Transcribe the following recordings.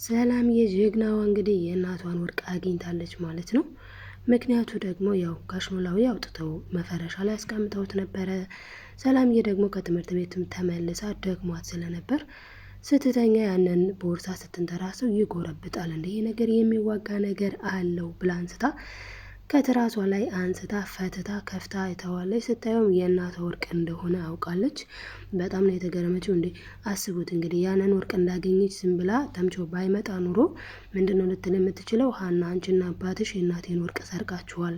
ሰላም የጀግናዋ እንግዲህ የእናቷን ወርቅ አግኝታለች ማለት ነው። ምክንያቱ ደግሞ ያው ጋሽ ኖላዊ አውጥተው መፈረሻ ላይ አስቀምጠውት ነበረ። ሰላምዬ ደግሞ ከትምህርት ቤትም ተመልሳ ደግሟት ስለነበር ስትተኛ ያንን ቦርሳ ስትንተራሰው ይጎረብጣል። እንደ ይሄ ነገር የሚዋጋ ነገር አለው ብላ አንስታ ከትራሷ ላይ አንስታ ፈትታ ከፍታ አይተዋለች። ስታየውም የእናቷ ወርቅ እንደሆነ አውቃለች። በጣም ነው የተገረመችው። እንዴ አስቡት እንግዲህ ያንን ወርቅ እንዳገኘች ዝም ብላ ተምቾ ባይመጣ ኑሮ ምንድነው ልትል የምትችለው? ሀና አንቺና አባትሽ የእናቴን ወርቅ ሰርቃችኋል፣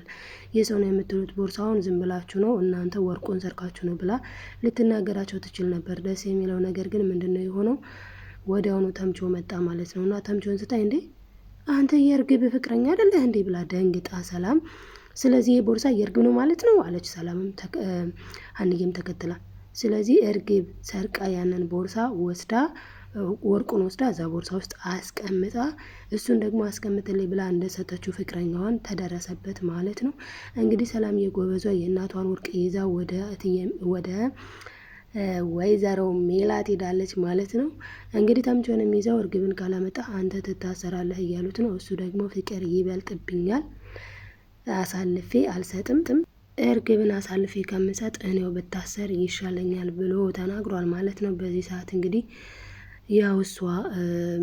የሰው ነው የምትሉት ቦርሳውን ዝም ብላችሁ ነው እናንተ ወርቁን ሰርቃችሁ ነው ብላ ልትናገራቸው ትችል ነበር። ደስ የሚለው ነገር ግን ምንድነው የሆነው? ወዲያውኑ ተምቾ መጣ ማለት ነው። እና ተምቾን ስታይ እንዴ አንተ የእርግብ ፍቅረኛ አይደለህ እንዴ ብላ ደንግጣ ሰላም ስለዚህ የቦርሳ የእርግብ ነው ማለት ነው አለች። ሰላምም ሀንዬም ተከትላ ስለዚህ እርግብ ሰርቃ ያንን ቦርሳ ወስዳ ወርቁን ወስዳ እዛ ቦርሳ ውስጥ አስቀምጣ እሱን ደግሞ አስቀምጥልኝ ብላ እንደሰጠችው ፍቅረኛዋን ተደረሰበት ማለት ነው። እንግዲህ ሰላም የጎበዟ የእናቷን ወርቅ ይዛ ወደ ወይዘሮ ሜላት ሄዳለች ማለት ነው። እንግዲህ ተምቾንም ይዘው እርግብን ካላመጣ አንተ ትታሰራለህ እያሉት ነው። እሱ ደግሞ ፍቅር ይበልጥብኛል አሳልፌ አልሰጥም፣ እርግብን አሳልፌ ከምሰጥ እኔው ብታሰር ይሻለኛል ብሎ ተናግሯል ማለት ነው። በዚህ ሰዓት እንግዲህ ያው እሷ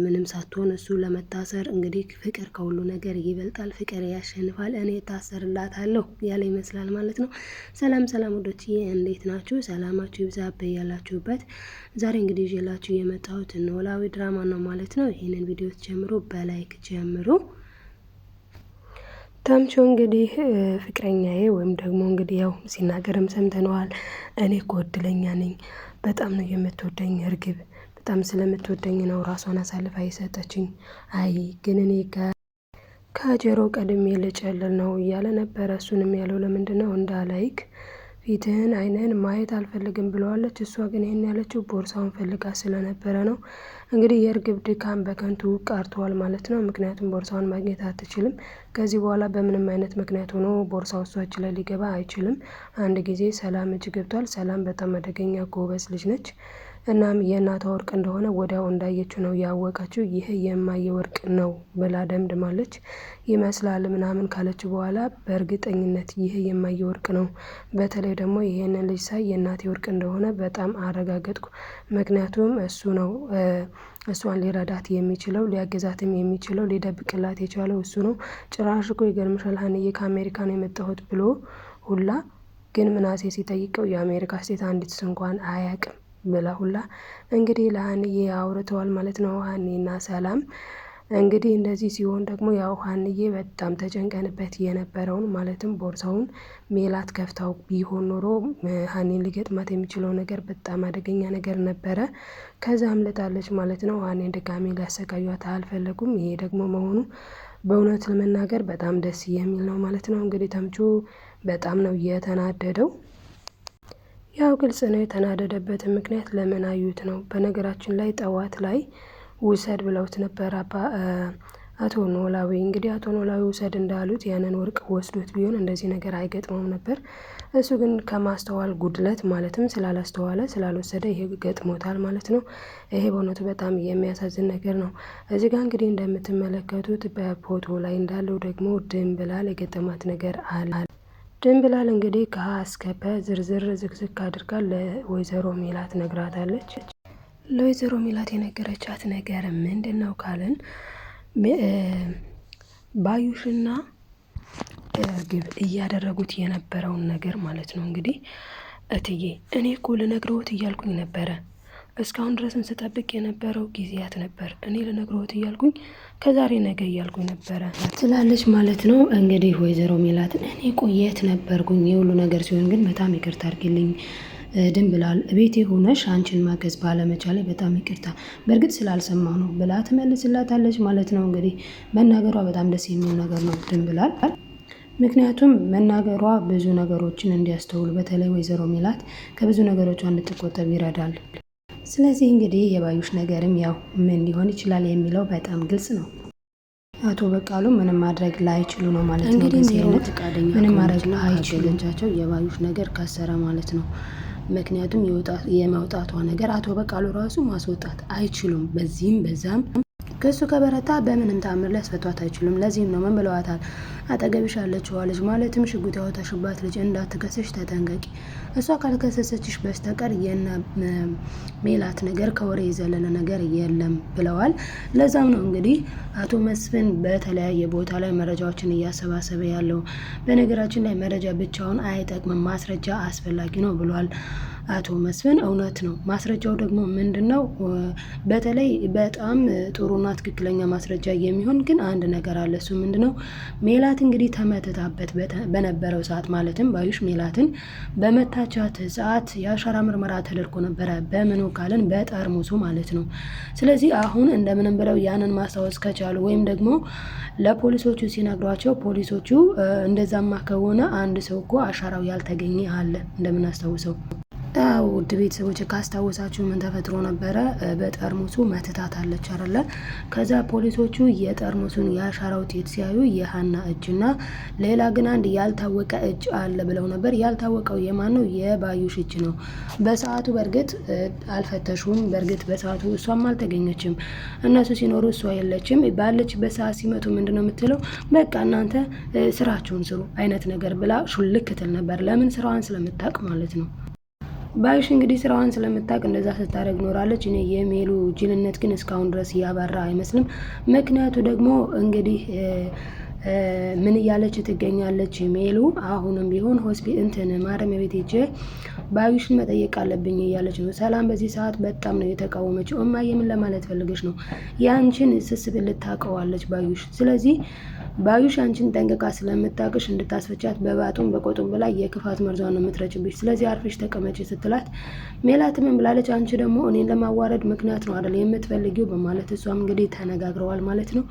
ምንም ሳትሆን እሱ ለመታሰር እንግዲህ ፍቅር ከሁሉ ነገር ይበልጣል፣ ፍቅር ያሸንፋል፣ እኔ ታሰርላታለሁ ያለ ይመስላል ማለት ነው። ሰላም ሰላም ወዶችዬ እንዴት ናችሁ? ሰላማችሁ ይብዛ በያላችሁበት። ዛሬ እንግዲህ ይዤላችሁ የመጣሁት ኖላዊ ድራማ ነው ማለት ነው። ይህንን ቪዲዮ ጀምሮ በላይክ ጀምሩ። ተምቾ እንግዲህ ፍቅረኛዬ ወይም ደግሞ እንግዲህ ያው ሲናገርም ሰምተነዋል። እኔ እኮ እድለኛ ነኝ፣ በጣም ነው የምትወደኝ እርግብ፣ በጣም ስለምትወደኝ ነው ራሷን አሳልፋ የሰጠችኝ። አይ ግን እኔ ከጀሮ ቀድሜ ልጨልል ነው እያለ ነበረ። እሱንም ያለው ለምንድን ነው እንዳላይክ ፊትህን አይንህን ማየት አልፈልግም ብለዋለች። እሷ ግን ይህን ያለችው ቦርሳውን ፈልጋ ስለነበረ ነው። እንግዲህ የእርግብ ድካም በከንቱ ቀርተዋል ማለት ነው። ምክንያቱም ቦርሳውን ማግኘት አትችልም። ከዚህ በኋላ በምንም አይነት ምክንያት ሆኖ ቦርሳው እሷ እጅ ላይ ሊገባ አይችልም። አንድ ጊዜ ሰላም እጅ ገብቷል። ሰላም በጣም አደገኛ ጎበዝ ልጅ ነች። እናም የእናቷ ወርቅ እንደሆነ ወዲያው እንዳየችው ነው ያወቀችው። ይህ የማየ ወርቅ ነው ብላ ደምድማለች። ይመስላል ምናምን ካለች በኋላ በእርግጠኝነት ይህ የማየ ወርቅ ነው፣ በተለይ ደግሞ ይሄንን ልጅ ሳይ የእናቴ ወርቅ እንደሆነ በጣም አረጋገጥኩ። ምክንያቱም እሱ ነው እሷን ሊረዳት የሚችለው፣ ሊያገዛትም የሚችለው፣ ሊደብቅላት የቻለው እሱ ነው። ጭራሽ እኮ ይገርምሻል ሀንዬ ከአሜሪካ ነው የመጣሁት ብሎ ሁላ ግን ምናሴ ሲጠይቀው የአሜሪካ ሴት አንዲት እንኳን አያውቅም ብላ ሁላ እንግዲህ ለሀንዬ አውርተዋል ማለት ነው። ሀኒና ሰላም እንግዲህ እንደዚህ ሲሆን ደግሞ ያው ሀንዬ በጣም ተጨንቀንበት የነበረውን ማለትም ቦርሳውን ሜላት ከፍታው ቢሆን ኖሮ ሀኒን ሊገጥማት የሚችለው ነገር በጣም አደገኛ ነገር ነበረ። ከዛ አምልጣለች ማለት ነው። ሀኒን ድጋሚ ሊያሰቃዩት አልፈለጉም። ይሄ ደግሞ መሆኑ በእውነት ለመናገር በጣም ደስ የሚል ነው ማለት ነው። እንግዲህ ተምቹ በጣም ነው የተናደደው። ያው ግልጽ ነው የተናደደበትን ምክንያት ለምን አዩት ነው። በነገራችን ላይ ጠዋት ላይ ውሰድ ብለውት ነበር አቶ ኖላዊ። እንግዲህ አቶ ኖላዊ ውሰድ እንዳሉት ያንን ወርቅ ወስዶት ቢሆን እንደዚህ ነገር አይገጥመውም ነበር። እሱ ግን ከማስተዋል ጉድለት ማለትም ስላላስተዋለ ስላልወሰደ ይሄ ገጥሞታል ማለት ነው። ይሄ በእውነቱ በጣም የሚያሳዝን ነገር ነው። እዚህ ጋር እንግዲህ እንደምትመለከቱት በፎቶ ላይ እንዳለው ደግሞ ድንብላል የገጠማት ነገር አለ። ድንብላል እንግዲህ ከሀ እስከ ፐ ዝርዝር ዝግዝግ አድርጋ ለወይዘሮ ሜላት ነግራታለች። ለወይዘሮ ሜላት የነገረቻት ነገር ምንድን ነው ካልን ባዩሽና እርግብ እያደረጉት የነበረውን ነገር ማለት ነው። እንግዲህ እትዬ እኔ እኮ ልነግረውት እያልኩኝ ነበረ፣ እስካሁን ድረስን ስጠብቅ የነበረው ጊዜያት ነበር። እኔ ልነግረውት እያልኩኝ ከዛሬ ነገ እያልኩኝ ነበረ ትላለች ማለት ነው። እንግዲህ ወይዘሮ ሜላትን እኔ ቆየት ነበርኩኝ የሁሉ ነገር ሲሆን ግን በጣም ይቅርታ አድርጊልኝ ድንብላል፣ ቤቴ ሆነሽ አንቺን ማገዝ ባለመቻሌ በጣም ይቅርታ፣ በእርግጥ ስላልሰማሁ ነው ብላ ትመልስላታለች ማለት ነው። እንግዲህ መናገሯ በጣም ደስ የሚል ነገር ነው ድንብላል። ምክንያቱም መናገሯ ብዙ ነገሮችን እንዲያስተውሉ በተለይ ወይዘሮ ሜላት ከብዙ ነገሮቿ እንድትቆጠብ ይረዳል። ስለዚህ እንግዲህ የባዩሽ ነገርም ያው ምን ሊሆን ይችላል የሚለው በጣም ግልጽ ነው። አቶ በቃሉ ምንም ማድረግ ላይችሉ ነው ማለት ነው። እንግዲህ ምንም ማድረግ አይችሉም። የባዩሽ ነገር ካሰረ ማለት ነው። ምክንያቱም የመውጣቷ ነገር አቶ በቃሉ ራሱ ማስወጣት አይችሉም። በዚህም በዛም ክሱ ከበረታ በምንም ተአምር ሊያስፈቷት አይችሉም። ለዚህም ነው ምን ብለዋታል? አጠገብሽ ያለችዋ ልጅ ማለትም ሽጉጥ ያወጣሽባት ልጅ እንዳትከሰሽ ተጠንቀቂ። እሷ ካልከሰሰችሽ በስተቀር የነ ሜላት ነገር ከወሬ የዘለለ ነገር የለም ብለዋል። ለዛም ነው እንግዲህ አቶ መስፍን በተለያየ ቦታ ላይ መረጃዎችን እያሰባሰበ ያለው። በነገራችን ላይ መረጃ ብቻውን አይጠቅምም፣ ማስረጃ አስፈላጊ ነው ብሏል አቶ መስፍን። እውነት ነው። ማስረጃው ደግሞ ምንድን ነው? በተለይ በጣም ጥሩና ትክክለኛ ማስረጃ የሚሆን ግን አንድ ነገር አለ። እሱ ምንድን ነው? ሜላት እንግዲህ ተመትታበት በነበረው ሰዓት ማለትም ባዩሽ ሜላትን በመታቻት ሰዓት የአሻራ ምርመራ ተደርጎ ነበረ። በምኑ ካልን በጠርሙሱ ማለት ነው። ስለዚህ አሁን እንደምንም ብለው ያንን ማስታወስ ከቻሉ ወይም ደግሞ ለፖሊሶቹ ሲነግሯቸው ፖሊሶቹ እንደዛማ ከሆነ አንድ ሰው እኮ አሻራው ያልተገኘ አለ እንደምናስታውሰው። ውድ ቤተሰቦች ካስታወሳችሁ ምን ተፈጥሮ ነበረ? በጠርሙሱ መትታት አለች አይደለ? ከዛ ፖሊሶቹ የጠርሙሱን የአሻራ ውጤት ሲያዩ የሀና እጅና ሌላ ግን አንድ ያልታወቀ እጅ አለ ብለው ነበር። ያልታወቀው የማን ነው? የባዩሽ እጅ ነው። በሰዓቱ በእርግጥ አልፈተሹም። በእርግጥ በሰዓቱ እሷም አልተገኘችም። እነሱ ሲኖሩ እሷ የለችም። ባለችበት ሰዓት ሲመቱ ምንድን ነው የምትለው? በቃ እናንተ ስራችሁን ስሩ አይነት ነገር ብላ ሹልክ ትል ነበር። ለምን? ስራዋን ስለምታውቅ ማለት ነው። ባዩሽ እንግዲህ ስራዋን ስለምታውቅ እንደዛ ስታደርግ ኖራለች። እኔ የሜሉ ጅልነት ግን እስካሁን ድረስ እያበራ አይመስልም። ምክንያቱ ደግሞ እንግዲህ ምን እያለች ትገኛለች ሜሉ? አሁንም ቢሆን እንትን ማረሚያ ቤት ሄጄ ባዩሽን መጠየቅ አለብኝ እያለች ነው። ሰላም በዚህ ሰዓት በጣም ነው የተቃወመችው። እማዬ ምን ለማለት ፈልገች ነው? ያንቺን ስስብ ልታውቀዋለች ባዩሽ። ስለዚህ ባዩሽ አንቺን ጠንቅቃ ስለምታውቅሽ እንድታስፈቻት በባጡም በቆጡም ብላ የክፋት መርዟን ነው የምትረጭብሽ። ስለዚህ አርፈሽ ተቀመጭ ስትላት ሜላት ምን ብላለች? አንቺ ደግሞ እኔን ለማዋረድ ምክንያት ነው አይደል የምትፈልጊው በማለት እሷም እንግዲህ ተነጋግረዋል ማለት ነው።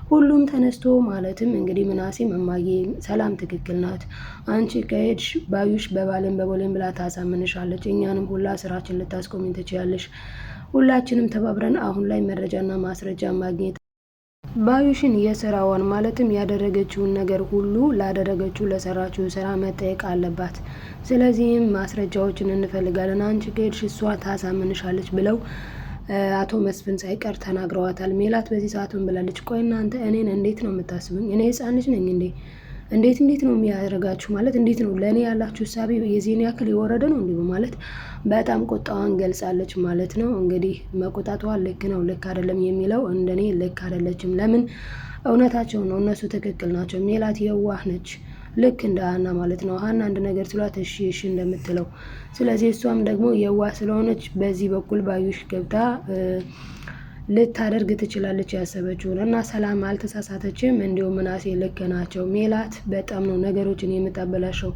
ሁሉም ተነስቶ ማለትም እንግዲህ ምናሴም እማዬ ሰላም ትክክል ናት፣ አንቺ ከሄድሽ ባዩሽ በባልን በቦሌን ብላ ታሳምንሻለች፣ እኛንም ሁላ ስራችን ልታስቆሚ ትችያለሽ። ሁላችንም ተባብረን አሁን ላይ መረጃና ማስረጃ ማግኘት ባዩሽን የስራዋን ማለትም ያደረገችውን ነገር ሁሉ ላደረገችው ለሰራችው ስራ መጠየቅ አለባት። ስለዚህም ማስረጃዎችን እንፈልጋለን፣ አንቺ ከሄድሽ እሷ ታሳምንሻለች ብለው አቶ መስፍን ሳይቀር ተናግረዋታል። ሜላት በዚህ ሰዓቱን ብላለች፣ ቆይ እናንተ እኔን እንዴት ነው የምታስቡኝ? እኔ ህፃን ልጅ ነኝ እንዴ? እንዴት ነው የሚያደርጋችሁ? ማለት እንዴት ነው ለእኔ ያላችሁ እሳቤ የዚህን ያክል የወረደ ነው እንዲሁ ማለት በጣም ቁጣዋን ገልጻለች ማለት ነው። እንግዲህ መቆጣቷ ልክ ነው ልክ አይደለም የሚለው እንደኔ ልክ አይደለችም። ለምን? እውነታቸው ነው፣ እነሱ ትክክል ናቸው። ሜላት የዋህ ነች፣ ልክ እንደ ሀና ማለት ነው። ሀና አንድ ነገር ስሏት እሺ እሺ እንደምትለው፣ ስለዚህ እሷም ደግሞ የዋህ ስለሆነች በዚህ በኩል ባዩሽ ገብታ ልታደርግ ትችላለች ያሰበችውን እና ሰላም አልተሳሳተችም። እንዲሁም ምናሴ ልክ ናቸው። ሜላት በጣም ነው ነገሮችን የምታበላሸው።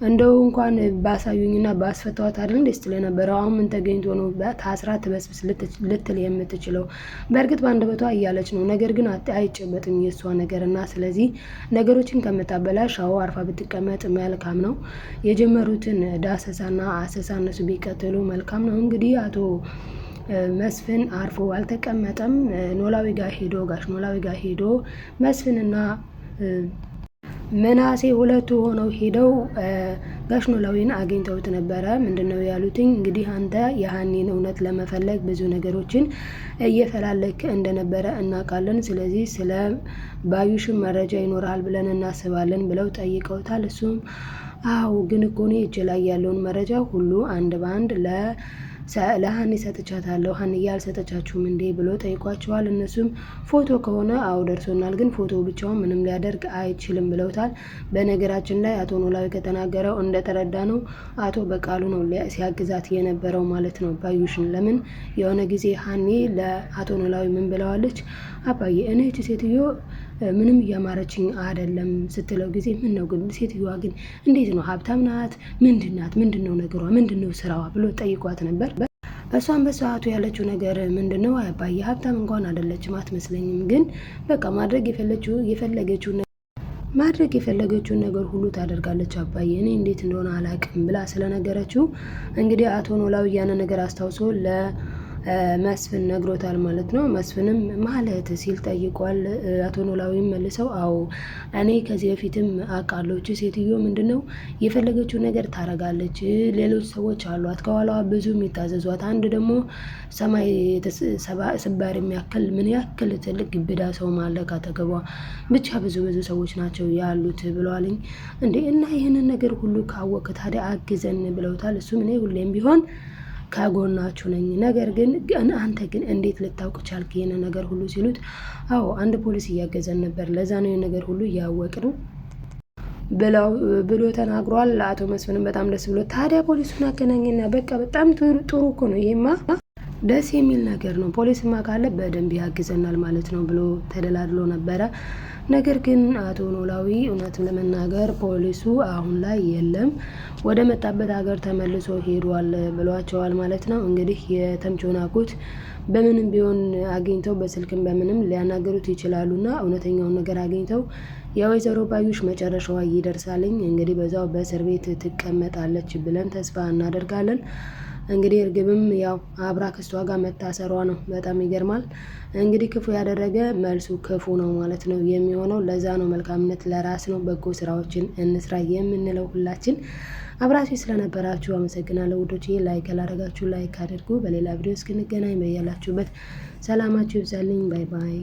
እንደው እንኳን ባሳዩኝና ባስፈታዋት አይደል እንደ ስትል የነበረው አሁን ምን ተገኝቶ ነው ታስራ ትበስብስ ልትል የምትችለው? በእርግጥ በአንደበቷ እያለች ነው፣ ነገር ግን አይጨበጥም የእሷ ነገር እና ስለዚህ ነገሮችን ከምታበላሽ አዎ አርፋ ብትቀመጥ መልካም ነው። የጀመሩትን ዳሰሳና አሰሳ እነሱ ቢቀጥሉ መልካም ነው። እንግዲህ አቶ መስፍን አርፎ አልተቀመጠም። ኖላዊ ጋር ሄዶ ጋሽ ኖላዊ ጋር ሄዶ መስፍንና ምናሴ ሁለቱ ሆነው ሄደው ጋሽ ኖላዊን አግኝተውት ነበረ። ምንድነው ያሉትኝ? እንግዲህ አንተ የሀኒን እውነት ለመፈለግ ብዙ ነገሮችን እየፈላለክ እንደነበረ እናውቃለን። ስለዚህ ስለ ባዩሽን መረጃ ይኖራል ብለን እናስባለን ብለው ጠይቀውታል። እሱም አዎ ግን እኮ እኔ እጅ ላይ ያለውን መረጃ ሁሉ አንድ በአንድ ለሀኒ ሰጥቻታለሁ፣ ሀኒዬ አልሰጠቻችሁም እንዴ ብሎ ጠይቋቸዋል። እነሱም ፎቶ ከሆነ አዎ ደርሶናል፣ ግን ፎቶ ብቻውን ምንም ሊያደርግ አይችልም ብለውታል። በነገራችን ላይ አቶ ኖላዊ ከተናገረው እንደተረዳ ነው አቶ በቃሉ ነው ሲያግዛት የነበረው ማለት ነው ባዩሽን። ለምን የሆነ ጊዜ ሀኒ ለአቶ ኖላዊ ምን ብለዋለች? አባዬ እኔ እቺ ሴትዮ ምንም እያማረችኝ አይደለም ስትለው ጊዜ ምን ነው ግን ሴትዮዋ ግን እንዴት ነው ሀብታም ናት? ምንድናት? ምንድነው ነገሯ? ምንድነው ስራዋ ብሎ ጠይቋት ነበር። እሷን በሰዓቱ ያለችው ነገር ምንድነው? አባዬ ሀብታም እንኳን አይደለችም አትመስለኝም፣ ግን በቃ ማድረግ የፈለገችውን ነገር ሁሉ ታደርጋለች አባዬ፣ እኔ እንዴት እንደሆነ አላውቅም ብላ ስለነገረችው እንግዲህ አቶ ኖላዊ ያን ነገር አስታውሶ መስፍን ነግሮታል ማለት ነው። መስፍንም ማለት ሲል ጠይቋል። አቶ ኖላዊም መልሰው አዎ እኔ ከዚህ በፊትም አውቃለሁ፣ ሴትዮ ምንድነው የፈለገችው ነገር ታረጋለች። ሌሎች ሰዎች አሏት ከኋላዋ ብዙ የሚታዘዟት፣ አንድ ደግሞ ሰማይ ስባር የሚያክል ምን ያክል ትልቅ ግብዳ ሰው ማለ ካጠገቧ፣ ብቻ ብዙ ሰዎች ናቸው ያሉት ብለዋልኝ። እንዴ እና ይህንን ነገር ሁሉ ካወቅ ታዲያ አግዘን ብለውታል። እሱም እኔ ሁሌም ቢሆን ከጎናችሁ ነኝ፣ ነገር ግን አንተ ግን እንዴት ልታውቅ ቻልክ ይህንን ነገር ሁሉ ሲሉት፣ አዎ አንድ ፖሊስ እያገዘን ነበር፣ ለዛ ነው ነገር ሁሉ እያወቅነው ብሎ ተናግሯል። አቶ መስፍንም በጣም ደስ ብሎ ታዲያ ፖሊሱን አገናኝና በቃ በጣም ጥሩ እኮ ነው ይሄማ ደስ የሚል ነገር ነው፣ ፖሊስማ ካለ በደንብ ያግዘናል ማለት ነው ብሎ ተደላድሎ ነበረ። ነገር ግን አቶ ኖላዊ እውነትን ለመናገር ፖሊሱ አሁን ላይ የለም፣ ወደ መጣበት ሀገር ተመልሶ ሄዷል ብሏቸዋል ማለት ነው። እንግዲህ የተምቹን አጎት በምንም ቢሆን አግኝተው በስልክም በምንም ሊያናገሩት ይችላሉና እውነተኛውን ነገር አግኝተው የወይዘሮ ባዩሽ መጨረሻዋ ይደርሳልኝ። እንግዲህ በዛው በእስር ቤት ትቀመጣለች ብለን ተስፋ እናደርጋለን። እንግዲህ እርግብም ያው አብራ ከሷ ጋር መታሰሯ ነው በጣም ይገርማል። እንግዲህ ክፉ ያደረገ መልሱ ክፉ ነው ማለት ነው የሚሆነው። ለዛ ነው መልካምነት ለራስ ነው፣ በጎ ስራዎችን እንስራ የምንለው ሁላችን። አብራችሁ ስለነበራችሁ አመሰግናለሁ ውዶች። ላይክ ያላደረጋችሁ ላይክ አድርጉ። በሌላ ቪዲዮ እስክንገናኝ በያላችሁበት ሰላማችሁ ይብዛልኝ። ባይ ባይ።